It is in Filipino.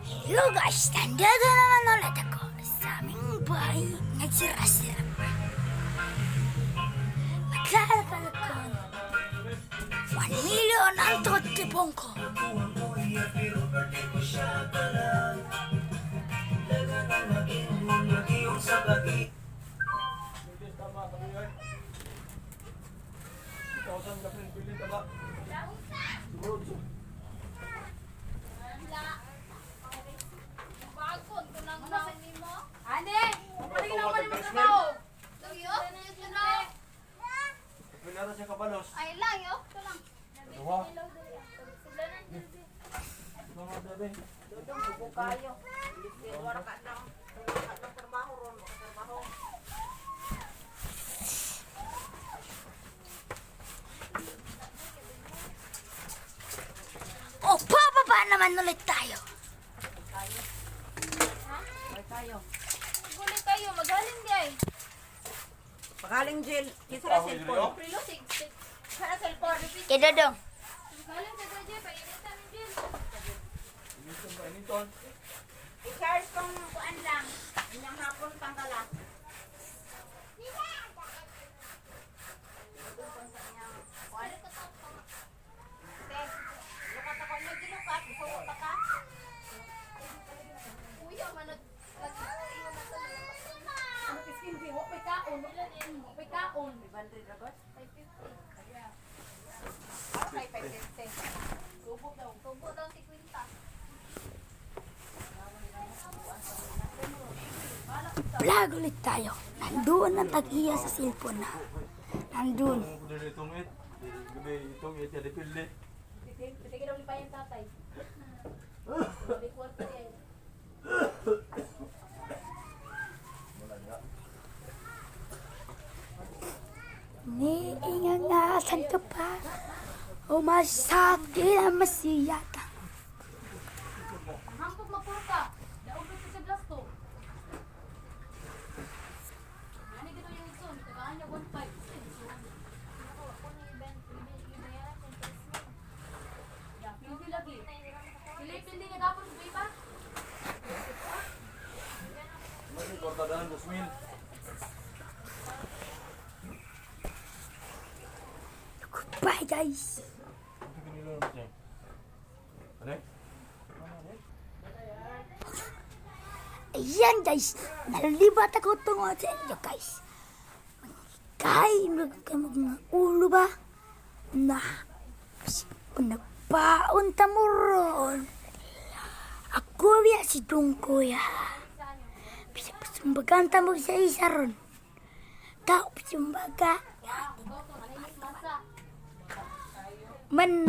Hello guys, nandito naman ulit ako sa aming bahay nagsira-sira pa. Maglalakad ako 1 million ang tutipong ko. Ane, paling naman yung mga tao. Pinara siya kapalos. Ay lang, yo. Ito lang. Dua. Mga bebe. Dudong, buko kayo. Wala ka lang. Wala ka trabaho ron. Trabaho. O, bababa naman ulit tayo. Ay kayo. Guli kayo, magaling di ay. Pagaling jail, kisa na cellphone. Prilo, sig. Kaya cellphone. Kay Dodong. Magaling sa gaji, painitan ng din. Initon ba? Initon? I-charge kong kuan lang. Inyang hapon panggala. Lukat ako nagdilukat, isuot ka. Kuya, manag... Ano kiskin di? Wapay kaon. Wapay kaon. 500 ragot. 550. Para kay 550. Tubo daw. Tubo daw si Quinta. Vlog ulit tayo. Nandun ang tag-iya sa cellphone na. Nandun. Kung dili itong it. Gabi itong it. Yadi pildi. Pitigil daw ni pa yung tatay. Di kwarta yan. Wala nga. Niingangatan ka pa. Umasakit ang masiyata. Hangkot magpurka. Daog ko sa blasto. Ano gito yung ito? Tagaan niya 1.5. Pilipil lagi. Pilipil din niya dapat sa iba. Masih kortadahan 2,000. Goodbye guys. Ito kinilo siya. Ano? Ayan guys. Nalibat ako tungkol sa inyo guys. Kain mga ulo ba? Na. Nagpaon mo ron. Ako biya si Dungkoy ha. Bisa pasumbagan mo sa isa ron. Kau pasumbaga. Masa. Man